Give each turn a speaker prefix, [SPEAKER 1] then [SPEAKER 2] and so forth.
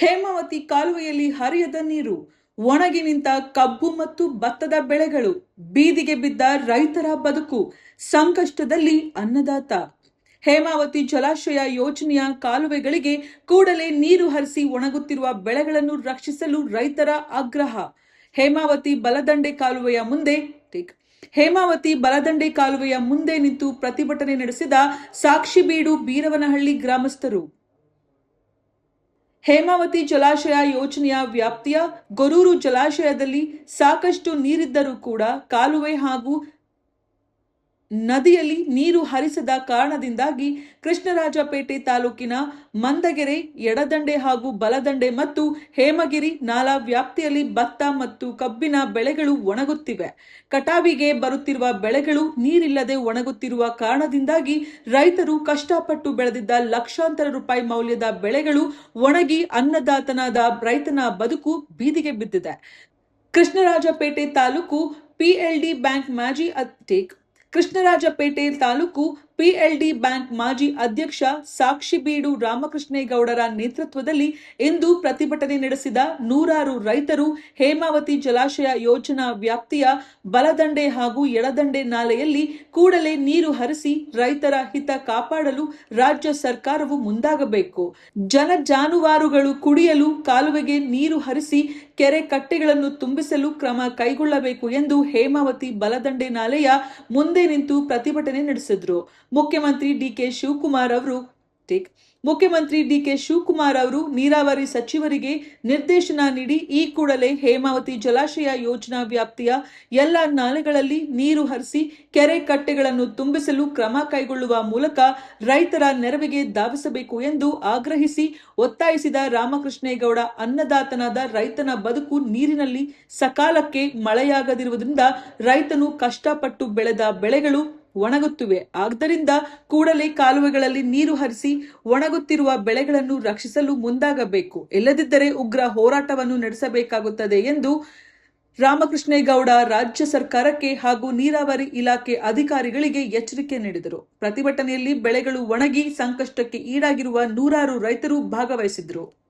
[SPEAKER 1] ಹೇಮಾವತಿ ಕಾಲುವೆಯಲ್ಲಿ ಹರಿಯದ ನೀರು, ಒಣಗಿ ನಿಂತ ಕಬ್ಬು ಮತ್ತು ಭತ್ತದ ಬೆಳೆಗಳು, ಬೀದಿಗೆ ಬಿದ್ದ ರೈತರ ಬದುಕು, ಸಂಕಷ್ಟದಲ್ಲಿ ಅನ್ನದಾತ. ಹೇಮಾವತಿ ಜಲಾಶಯ ಯೋಜನೆಯ ಕಾಲುವೆಗಳಿಗೆ ಕೂಡಲೇ ನೀರು ಹರಿಸಿ ಒಣಗುತ್ತಿರುವ ಬೆಳೆಗಳನ್ನು ರಕ್ಷಿಸಲು ರೈತರ ಆಗ್ರಹ. ಹೇಮಾವತಿ ಬಲದಂಡೆ ಕಾಲುವೆಯ ಮುಂದೆ ನಿಂತು ಪ್ರತಿಭಟನೆ ನಡೆಸಿದ ಸಾಕ್ಷಿಬೀಡು ಬೀರವನಹಳ್ಳಿ ಗ್ರಾಮಸ್ಥರು. ಹೇಮಾವತಿ ಜಲಾಶಯ ಯೋಜನೆಯ ವ್ಯಾಪ್ತಿಯ ಗೊರೂರು ಜಲಾಶಯದಲ್ಲಿ ಸಾಕಷ್ಟು ನೀರಿದ್ದರೂ ಕೂಡ ಕಾಲುವೆ ಹಾಗೂ ನದಿಯಲ್ಲಿ ನೀರು ಹರಿಸದ ಕಾರಣದಿಂದಾಗಿ ಕೃಷ್ಣರಾಜಪೇಟೆ ತಾಲೂಕಿನ ಮಂದಗೆರೆ, ಎಡದಂಡೆ ಹಾಗೂ ಬಲದಂಡೆ ಮತ್ತು ಹೇಮಗಿರಿ ನಾಲಾ ವ್ಯಾಪ್ತಿಯಲ್ಲಿ ಭತ್ತ ಮತ್ತು ಕಬ್ಬಿನ ಬೆಳೆಗಳು ಒಣಗುತ್ತಿವೆ. ಕಟಾವಿಗೆ ಬರುತ್ತಿರುವ ಬೆಳೆಗಳು ನೀರಿಲ್ಲದೆ ಒಣಗುತ್ತಿರುವ ಕಾರಣದಿಂದಾಗಿ ರೈತರು ಕಷ್ಟಪಟ್ಟು ಬೆಳೆದಿದ್ದ ಲಕ್ಷಾಂತರ ರೂಪಾಯಿ ಮೌಲ್ಯದ ಬೆಳೆಗಳು ಒಣಗಿ ಅನ್ನದಾತನಾದ ರೈತನ ಬದುಕು ಬೀದಿಗೆ ಬಿದ್ದಿದೆ. ಕೃಷ್ಣರಾಜಪೇಟೆ ತಾಲೂಕು ಪಿಎಲ್ಡಿ ಬ್ಯಾಂಕ್ ಮಾಜಿ ಅಧ್ಯಕ್ಷ ಸಾಕ್ಷಿಬೀಡು ರಾಮಕೃಷ್ಣೇಗೌಡರ ನೇತೃತ್ವದಲ್ಲಿ ಇಂದು ಪ್ರತಿಭಟನೆ ನಡೆಸಿದ ನೂರಾರು ರೈತರು ಹೇಮಾವತಿ ಜಲಾಶಯ ಯೋಜನಾ ವ್ಯಾಪ್ತಿಯ ಬಲದಂಡೆ ಹಾಗೂ ಎಡದಂಡೆ ನಾಲೆಯಲ್ಲಿ ಕೂಡಲೇ ನೀರು ಹರಿಸಿ ರೈತರ ಹಿತ ಕಾಪಾಡಲು ರಾಜ್ಯ ಸರ್ಕಾರವು ಮುಂದಾಗಬೇಕು. ಜಾನುವಾರುಗಳು ಕುಡಿಯಲು ಕಾಲುವೆಗೆ ನೀರು ಹರಿಸಿ ಕೆರೆ ಕಟ್ಟೆಗಳನ್ನು ತುಂಬಿಸಲು ಕ್ರಮ ಕೈಗೊಳ್ಳಬೇಕು ಎಂದು ಹೇಮಾವತಿ ಬಲದಂಡೆ ನಾಲೆಯ ಮುಂದೆ ನಿಂತು ಪ್ರತಿಭಟನೆ ನಡೆಸಿದರು. ಮುಖ್ಯಮಂತ್ರಿ ಡಿಕೆ ಶಿವಕುಮಾರ್ ಅವರು ನೀರಾವರಿ ಸಚಿವರಿಗೆ ನಿರ್ದೇಶನ ನೀಡಿ ಈ ಕೂಡಲೇ ಹೇಮಾವತಿ ಜಲಾಶಯ ಯೋಜನಾ ವ್ಯಾಪ್ತಿಯ ಎಲ್ಲ ನಾಲೆಗಳಲ್ಲಿ ನೀರು ಹರಿಸಿ ಕೆರೆ ಕಟ್ಟೆಗಳನ್ನು ತುಂಬಿಸಲು ಕ್ರಮ ಕೈಗೊಳ್ಳುವ ಮೂಲಕ ರೈತರ ನೆರವಿಗೆ ಧಾವಿಸಬೇಕು ಎಂದು ಒತ್ತಾಯಿಸಿದ ರಾಮಕೃಷ್ಣೇಗೌಡ, ಅನ್ನದಾತನಾದ ರೈತನ ಬದುಕು ನೀರಿನಲ್ಲಿ ಸಕಾಲಕ್ಕೆ ಮಳೆಯಾಗದಿರುವುದರಿಂದ ರೈತನು ಕಷ್ಟಪಟ್ಟು ಬೆಳೆದ ಬೆಳೆಗಳು ಒಣಗುತ್ತಿವೆ. ಆದ್ದರಿಂದ ಕೂಡಲೇ ಕಾಲುವೆಗಳಲ್ಲಿ ನೀರು ಹರಿಸಿ ಒಣಗುತ್ತಿರುವ ಬೆಳೆಗಳನ್ನು ರಕ್ಷಿಸಲು ಮುಂದಾಗಬೇಕು. ಇಲ್ಲದಿದ್ದರೆ ಉಗ್ರ ಹೋರಾಟವನ್ನು ನಡೆಸಬೇಕಾಗುತ್ತದೆ ಎಂದು ರಾಮಕೃಷ್ಣೇಗೌಡ ರಾಜ್ಯ ಸರ್ಕಾರಕ್ಕೆ ಹಾಗೂ ನೀರಾವರಿ ಇಲಾಖೆ ಅಧಿಕಾರಿಗಳಿಗೆ ಎಚ್ಚರಿಕೆ ನೀಡಿದರು. ಪ್ರತಿಭಟನೆಯಲ್ಲಿ ಬೆಳೆಗಳು ಒಣಗಿ ಸಂಕಷ್ಟಕ್ಕೆ ಈಡಾಗಿರುವ ನೂರಾರು ರೈತರು ಭಾಗವಹಿಸಿದರು.